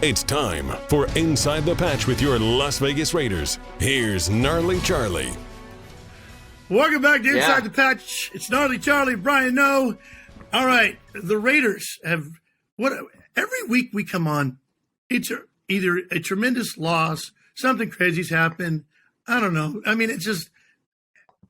It's time for Inside the Patch with your Las Vegas Raiders. Here's Gnarley Charley. Welcome back to Inside the Patch. It's Gnarley Charley, Brian No. All right, the Raiders have every week we come on, it's either a tremendous loss, something crazy's happened. I don't know. I mean, it's just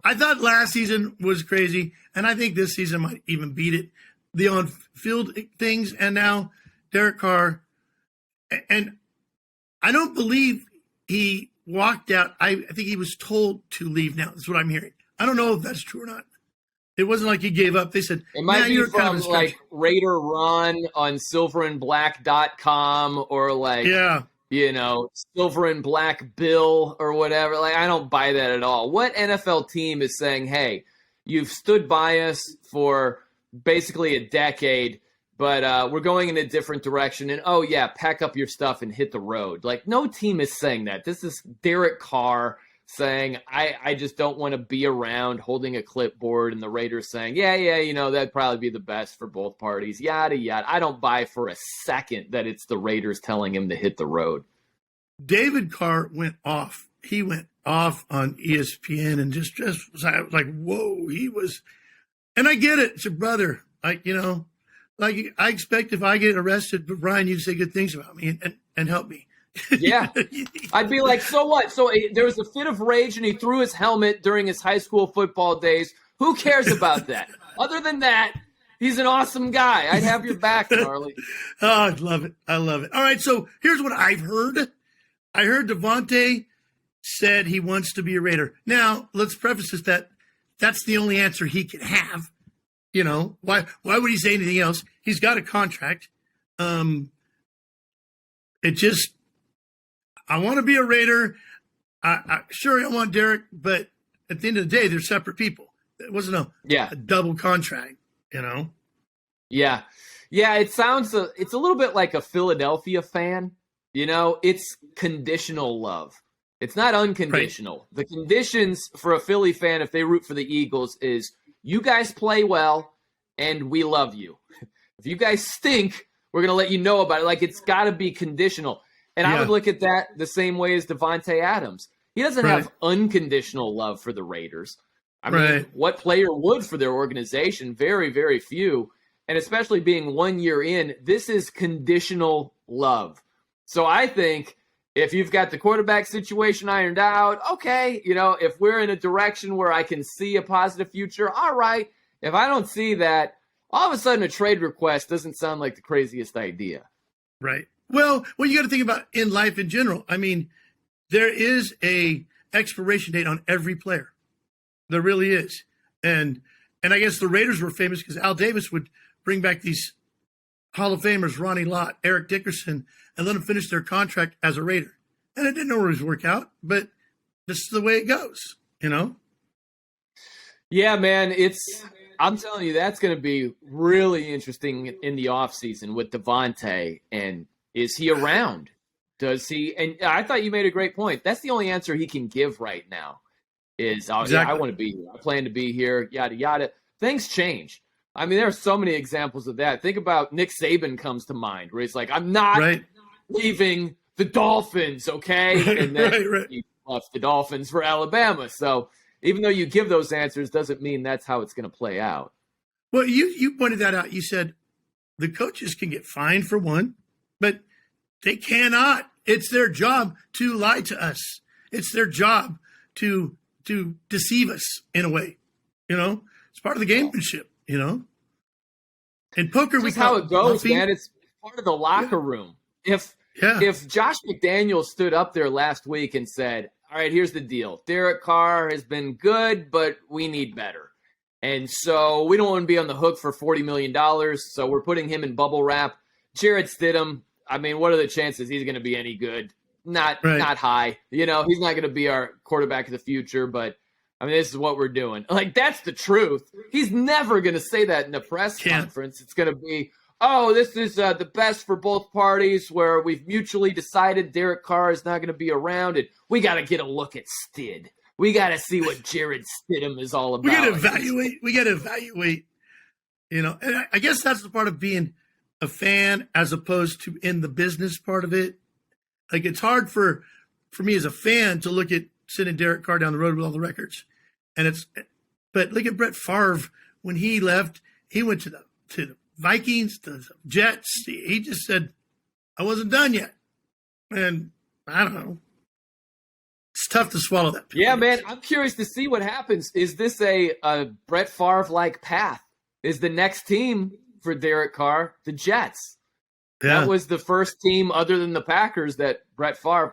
I thought last season was crazy, and I think this season might even beat it. The on-field things, and now Derek Carr, and I don't believe he walked out. I think he was told to leave now. That's what I'm hearing. I don't know if that's true or not. It wasn't like he gave up. They said, it might be from like Raider Ron on silverandblack.com or like, you know, Silver and Black Bill or whatever. Like, I don't buy that at all. What NFL team is saying, hey, you've stood by us for basically a decade, but we're going in a different direction. And, oh, yeah, pack up your stuff and hit the road. Like, no team is saying that. This is Derek Carr saying, I just don't want to be around holding a clipboard, and the Raiders saying, yeah, you know, that'd probably be the best for both parties, yada, yada. I don't buy for a second that it's the Raiders telling him to hit the road. David Carr went off. He went off on ESPN and just was like, whoa, he was. And I get it. It's your brother. Like, you know, like I expect if I get arrested, but Brian, you say good things about me and help me. Yeah. I'd be like, so what? So there was a fit of rage and he threw his helmet during his high school football days. Who cares about that? Other than that, he's an awesome guy. I'd have your back, Gnarley. Oh, I love it. I love it. All right, so here's what I've heard. I heard Devontae said he wants to be a Raider. Now, let's preface this that that's the only answer he can have. You know, why would he say anything else? He's got a contract. It just, I want to be a Raider. Sure, I want Derek, but at the end of the day, they're separate people. It wasn't a double contract, you know? Yeah. Yeah, it's a little bit like a Philadelphia fan. You know, it's conditional love. It's not unconditional. Right. The conditions for a Philly fan, if they root for the Eagles, is you guys play well and we love you. If you guys stink, we're going to let you know about it. Like, it's got to be conditional. And I would look at that the same way as Devontae Adams. He doesn't have unconditional love for the Raiders. I mean, what player would for their organization? Very, very few. And especially being 1 year in, this is conditional love. So I think if you've got the quarterback situation ironed out, okay, you know, if we're in a direction where I can see a positive future, all right. If I don't see that, all of a sudden a trade request doesn't sound like the craziest idea. Right. Well, you got to think about in life in general. I mean, there is a expiration date on every player. There really is. And I guess the Raiders were famous because Al Davis would bring back these Hall of Famers, Ronnie Lott, Eric Dickerson, and let them finish their contract as a Raider. And it didn't always work out, but this is the way it goes, you know? Yeah, man, I'm telling you, that's going to be really interesting in the offseason with Devontae. And is he around? Does he? And I thought you made a great point. That's the only answer he can give right now is, oh, yeah, I want to be here. I plan to be here, yada, yada. Things change. I mean, there are so many examples of that. Think about Nick Saban comes to mind, where he's like, I'm not leaving the Dolphins, okay? And then he left the Dolphins for Alabama. So even though you give those answers, doesn't mean that's how it's going to play out. Well, you pointed that out. You said the coaches can get fined for one, but they cannot. It's their job to lie to us. It's their job to deceive us in a way. You know, it's part of the gamemanship, you know. In poker, we call how it goes, man. It's part of the locker room. If Josh McDaniels stood up there last week and said, all right, here's the deal. Derek Carr has been good, but we need better. And so we don't want to be on the hook for $40 million, so we're putting him in bubble wrap. Jarrett Stidham, I mean, what are the chances he's going to be any good? Not high. You know, he's not going to be our quarterback of the future, but, I mean, this is what we're doing. Like, that's the truth. He's never going to say that in a press conference. It's going to be, oh, this is the best for both parties where we've mutually decided Derek Carr is not going to be around, and we got to get a look at Stid. We got to see what Jarrett Stidham is all about. We got to evaluate. You know, and I guess that's the part of being a a fan as opposed to in the business part of it. Like, it's hard for me as a fan to look at sending Derek Carr down the road with all the records. But look at Brett Favre. When he left, he went to the Vikings, to the Jets. He just said, I wasn't done yet. And I don't know. It's tough to swallow that. Yeah, man. I'm curious to see what happens. Is this a Brett Favre-like path? Is the next team for Derek Carr the Jets? Yeah. That was the first team other than the Packers that Brett Favre,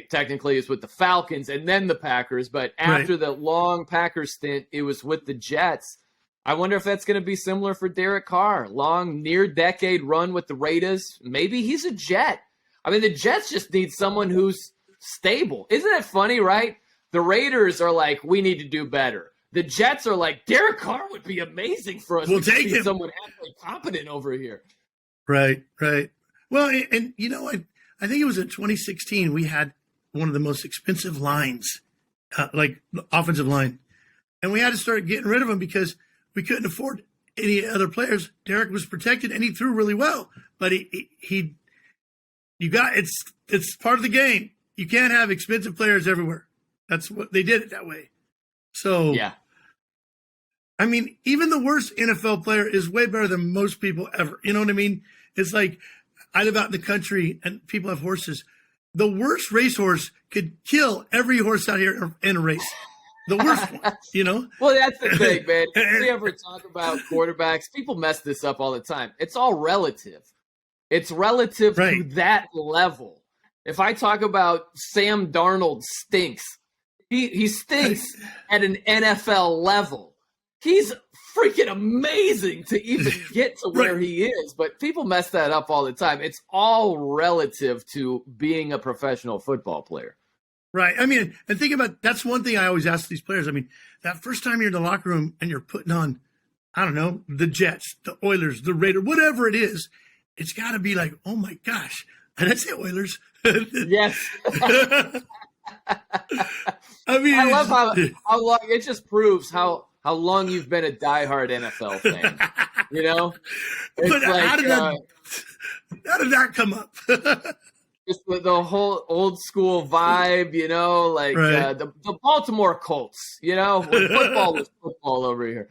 technically it's with the Falcons and then the Packers, but after the long Packers stint, it was with the Jets. I wonder if that's going to be similar for Derek Carr. Long, near-decade run with the Raiders. Maybe he's a Jet. I mean, the Jets just need someone who's stable. Isn't it funny, right? The Raiders are like, we need to do better. The Jets are like, Derek Carr would be amazing for us. We'll take him. Someone actually competent over here. Right. Well, and you know, I think it was in 2016 we had one of the most expensive lines, like the offensive line, and we had to start getting rid of him because we couldn't afford any other players. Derek was protected and he threw really well, but it's part of the game. You can't have expensive players everywhere. That's what they did it that way. So yeah. I mean, even the worst NFL player is way better than most people ever. You know what I mean? It's like, I live out in the country and people have horses. The worst racehorse could kill every horse out here in a race. The worst one, you know? Well, that's the thing, man. If we ever talk about quarterbacks, people mess this up all the time. It's all relative. It's relative to that level. If I talk about Sam Darnold stinks, he stinks at an NFL level. He's freaking amazing to even get to where he is, but people mess that up all the time. It's all relative to being a professional football player. Right. I mean, and think about, that's one thing I always ask these players. I mean, that first time you're in the locker room and you're putting on, I don't know, the Jets, the Oilers, the Raiders, whatever it is, it's got to be like, oh my gosh, and that's it, Oilers. Yes. I mean, I love how long it just proves how long you've been a diehard NFL fan. You know, it's but like, how did that come up? Just the whole old school vibe, you know, like the Baltimore Colts. You know, when football was football over here.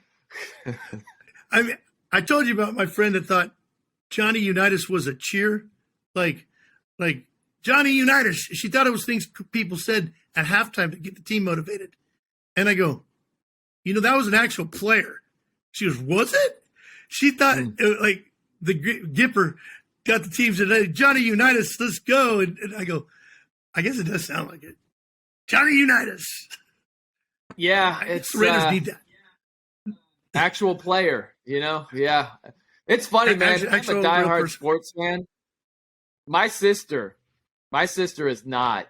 I mean, I told you about my friend that thought Johnny Unitas was a cheer, like Johnny Unitas. She thought it was things people said at halftime to get the team motivated. And I go, you know, that was an actual player. She goes, was it? She thought like the Gipper got the team today. Johnny Unitas, let's go. And I go, I guess it does sound like it. Johnny Unitas. Yeah, it's Raiders need that. Actual player, you know? Yeah. It's funny, man. I'm a diehard sports fan. My sister is not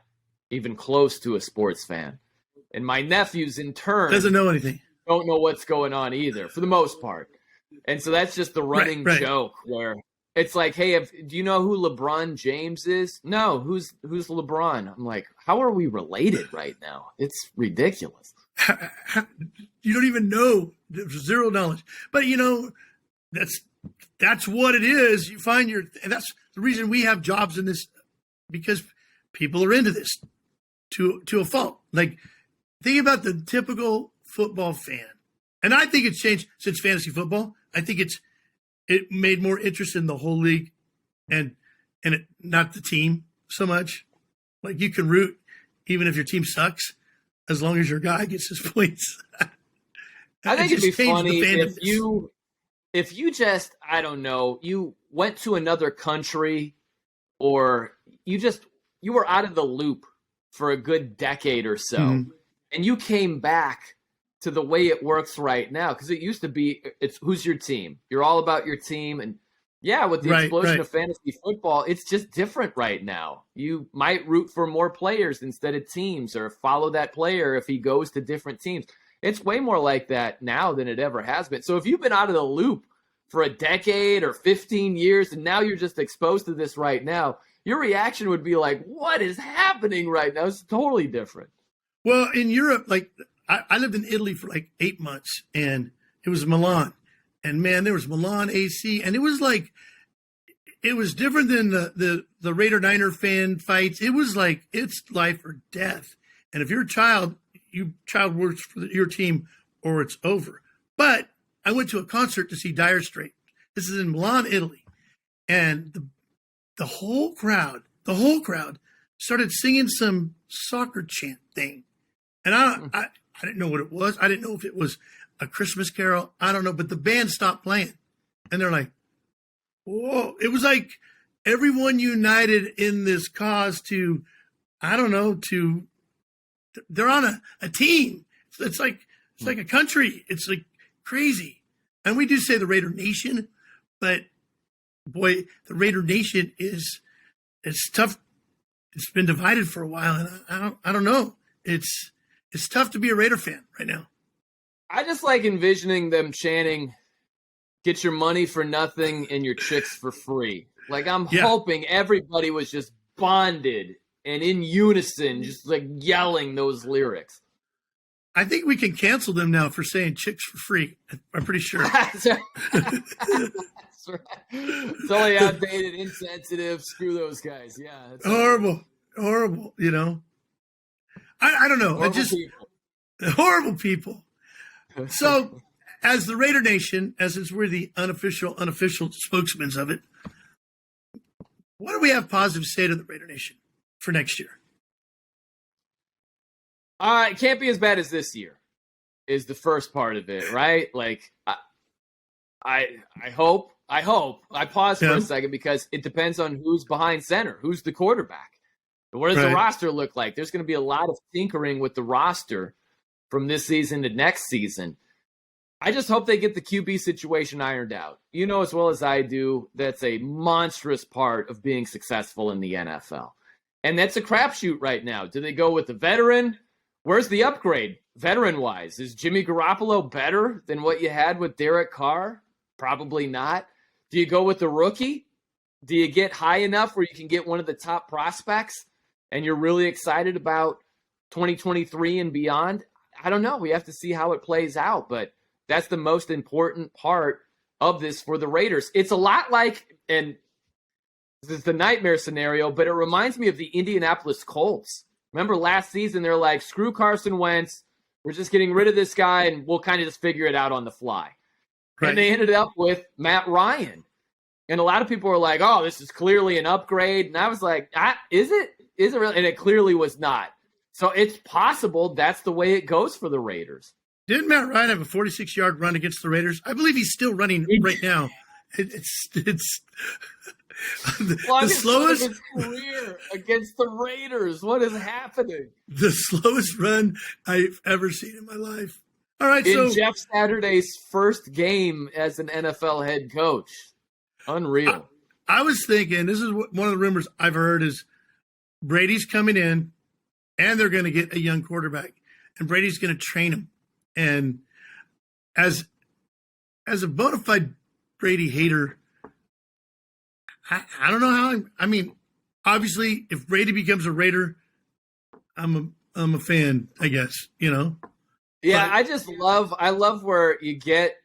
even close to a sports fan. And my nephews, in turn, doesn't know anything. Don't know what's going on either, for the most part. And so that's just the running joke where it's like, hey, do you know who LeBron James is? No, who's LeBron? I'm like, how are we related right now? It's ridiculous. You don't even know. There's zero knowledge. But, you know, that's what it is. You find and that's the reason we have jobs in this, because people are into this to a fault. Like, think about the typical football fan. And I think it's changed since fantasy football. I think it made more interest in the whole league and not the team so much. Like, you can root even if your team sucks as long as your guy gets his points. I think it'd be funny if you just, I don't know, you went to another country or you were out of the loop for a good decade or so, and you came back to the way it works right now. Because it used to be, it's who's your team? You're all about your team. And yeah, with the explosion of fantasy football, it's just different right now. You might root for more players instead of teams, or follow that player if he goes to different teams. It's way more like that now than it ever has been. So if you've been out of the loop for a decade or 15 years, and now you're just exposed to this right now, your reaction would be like, what is happening right now? It's totally different. Well, in Europe, like I lived in Italy for like 8 months, and it was Milan. and man, there was Milan AC, and it was different than the Raider Niner fan fights. It was like it's life or death, and if you're a child, works for your team or it's over. But I went to a concert to see Dire Straits. This is in Milan, Italy, and the whole crowd started singing some soccer chant thing, and I didn't know what it was. I didn't know if it was a Christmas carol. I don't know, but the band stopped playing, and they're like, whoa. It was like everyone united in this cause to, I don't know, they're on a team. It's like a country. It's like crazy. And we do say the Raider Nation, but boy, the Raider Nation it's tough. It's been divided for a while, and I don't know. It's tough to be a Raider fan right now. I just like envisioning them chanting, "Get your money for nothing and your chicks for free." Like I'm hoping everybody was just bonded and in unison, just like yelling those lyrics. I think we can cancel them now for saying chicks for free. I'm pretty sure. That's right. It's only outdated, insensitive. Screw those guys. Yeah. Horrible. You know, I don't know. Horrible people. So, as the Raider Nation, as we're the unofficial spokesmen of it, what do we have positive to say to the Raider Nation for next year? It can't be as bad as this year, is the first part of it, right? Like, I hope. I pause for a second because it depends on who's behind center, who's the quarterback. What does the roster look like? There's going to be a lot of tinkering with the roster from this season to next season. I just hope they get the QB situation ironed out. You know as well as I do, that's a monstrous part of being successful in the NFL. And that's a crapshoot right now. Do they go with the veteran? Where's the upgrade, veteran-wise? Is Jimmy Garoppolo better than what you had with Derek Carr? Probably not. Do you go with the rookie? Do you get high enough where you can get one of the top prospects and you're really excited about 2023 and beyond? I don't know. We have to see how it plays out, but that's the most important part of this for the Raiders. It's a lot like, and this is the nightmare scenario, but it reminds me of the Indianapolis Colts. Remember last season, they're like, screw Carson Wentz. We're just getting rid of this guy, and we'll kind of just figure it out on the fly. Right. And they ended up with Matt Ryan. And a lot of people were like, oh, this is clearly an upgrade. And I was like, is it? Is it really? And it clearly was not. So it's possible that's the way it goes for the Raiders. Didn't Matt Ryan have a 46-yard run against the Raiders? I believe he's still running right now. It's the slowest of his career against the Raiders. What is happening? The slowest run I've ever seen in my life. All right, in Jeff Saturday's first game as an NFL head coach. Unreal. I was thinking, this is one of the rumors I've heard is Brady's coming in and they're going to get a young quarterback and Brady's going to train him. And as a bona fide Brady hater, I don't know how. I mean, obviously, if Brady becomes a Raider, I'm a fan, I guess. You know. Yeah, but I love where you get,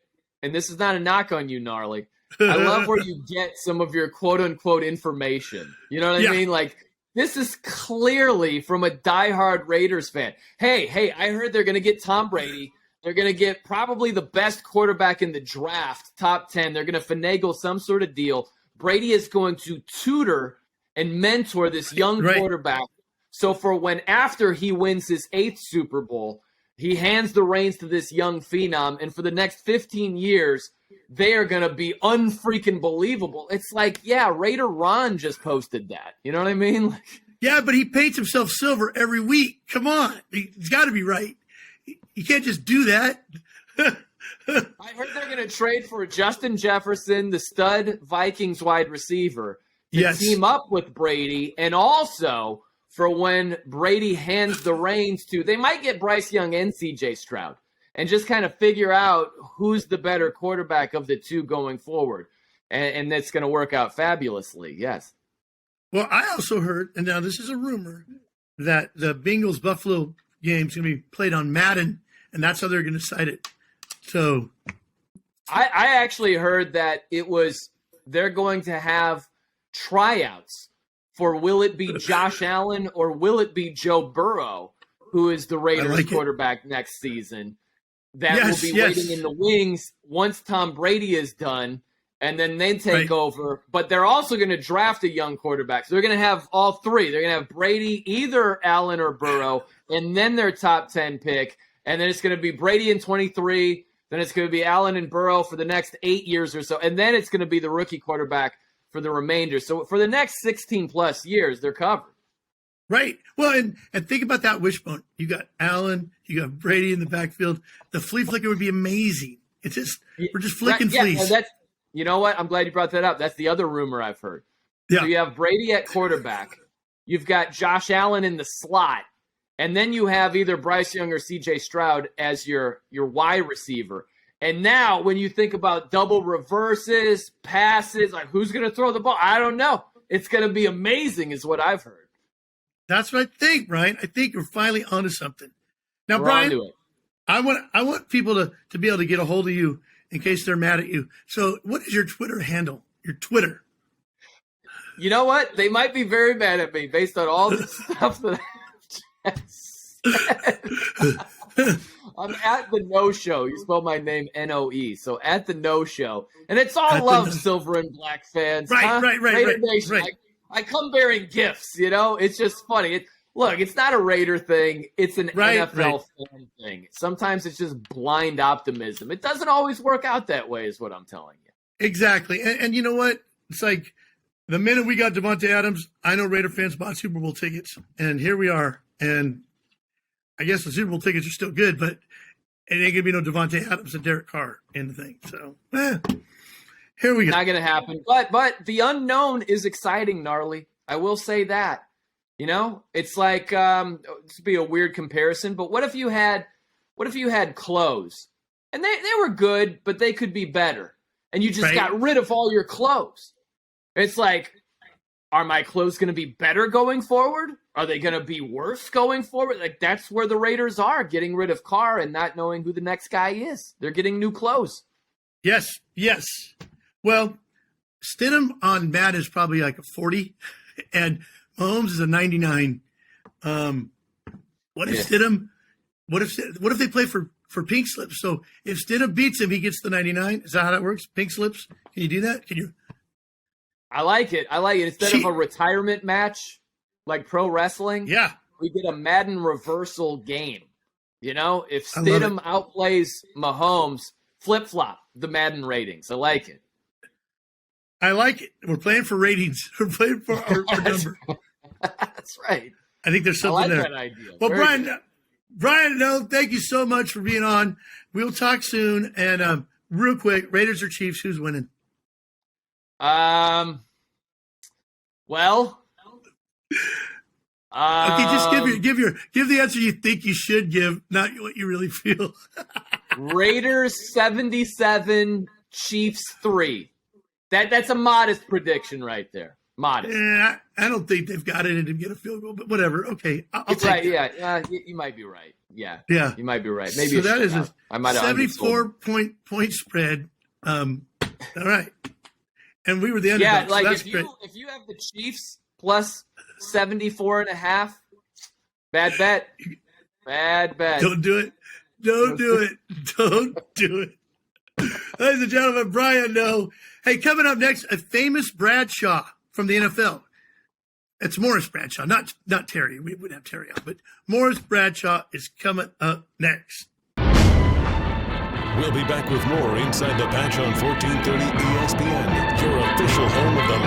and this is not a knock on you, Gnarly. I love where you get some of your quote unquote information. You know what I mean? Like, this is clearly from a diehard Raiders fan. Hey, I heard they're going to get Tom Brady. They're going to get probably the best quarterback in the draft, top 10. They're going to finagle some sort of deal. Brady is going to tutor and mentor this young quarterback. So for when after he wins his 8th Super Bowl, he hands the reins to this young phenom. And for the next 15 years, they are going to be unfreaking believable. It's like, Raider Ron just posted that. You know what I mean? Yeah, but he paints himself silver every week. Come on. He's got to be right. You can't just do that. I heard they're going to trade for Justin Jefferson, the stud Vikings wide receiver, to team up with Brady, and also for when Brady hands the reins to, they might get Bryce Young and CJ Stroud and just kind of figure out who's the better quarterback of the two going forward. And that's going to work out fabulously, yes. Well, I also heard, and now this is a rumor, that the Bengals-Buffalo game is going to be played on Madden, and that's how they're going to cite it. So I actually heard that they're going to have tryouts for will it be Josh Allen or will it be Joe Burrow, who is the Raiders quarterback next season, that will be waiting in the wings once Tom Brady is done, and then they take over. But they're also going to draft a young quarterback. So they're going to have all three. They're going to have Brady, either Allen or Burrow, and then their top 10 pick. And then it's going to be Brady in 23. Then it's going to be Allen and Burrow for the next 8 years or so. And then it's going to be the rookie quarterback for the remainder. So for the next 16-plus years, they're covered. Right. Well, and think about that wishbone. You got Allen, you got Brady in the backfield. The flea flicker would be amazing. It's just we're just flicking fleas. That's, you know what? I'm glad you brought that up. That's the other rumor I've heard. Yeah. So you have Brady at quarterback. You've got Josh Allen in the slot. And then you have either Bryce Young or C.J. Stroud as your wide receiver. And now when you think about double reverses, passes, like who's going to throw the ball? I don't know. It's going to be amazing is what I've heard. That's what I think, Brian. I think we're finally onto something. Now, Brian, I want people to be able to get a hold of you in case they're mad at you. So what is your Twitter handle, your Twitter? You know what? They might be very mad at me based on all the stuff that I'm at the No Show. You spell my name Noe. So at the No Show. And it's all love, silver and black fans. Right. I come bearing gifts, you know? It's just funny. Look, it's not a Raider thing. It's an NFL fan thing. Sometimes it's just blind optimism. It doesn't always work out that way is what I'm telling you. Exactly. And you know what? It's like the minute we got Devontae Adams, I know Raider fans bought Super Bowl tickets. And here we are. And I guess the Super Bowl tickets are still good, but it ain't going to be no Devontae Adams and Derek Carr in the thing. So, here we go. Not going to happen. But the unknown is exciting, Gnarly. I will say that. You know, it's like this would be a weird comparison, but what if you had clothes and they were good, but they could be better, and you just got rid of all your clothes? It's like, are my clothes going to be better going forward? Are they going to be worse going forward? Like that's where the Raiders are, getting rid of Carr and not knowing who the next guy is. They're getting new clothes. Yes. Well, Stidham on Matt is probably like a 40, and Mahomes is a 99. What if Stidham? What if they play for pink slips? So if Stidham beats him, he gets the 99. Is that how that works? Pink slips? Can you do that? Can you? I like it. Instead of a retirement match like pro wrestling, we get a Madden reversal game. You know, if Stidham outplays Mahomes, flip-flop the Madden ratings. I like it. We're playing for ratings. We're playing for our number. That's right. I think there's something there. That idea. Well, Brian, no, thank you so much for being on. We'll talk soon. And real quick, Raiders or Chiefs, who's winning? Well. Okay, just give the answer you think you should give, not what you really feel. Raiders 77, Chiefs 3. That's a modest prediction right there. Modest. Yeah, I don't think they've got it in to get a field goal, but whatever. Okay, I'll take right. It. Yeah, you might be right. Yeah, you might be right. Maybe so. That is a 74-point spread. All right, and we were the underdog. Yeah, like if you have the Chiefs plus 74.5, bad bet. Bad bet. Don't do it. Don't do it. Don't do it. Ladies and gentlemen, Brian No. Hey, coming up next, a famous Bradshaw from the NFL. It's Morris Bradshaw, not Terry. We wouldn't have Terry on, but Morris Bradshaw is coming up next. We'll be back with more Inside the Patch on 1430 ESPN, your official home of the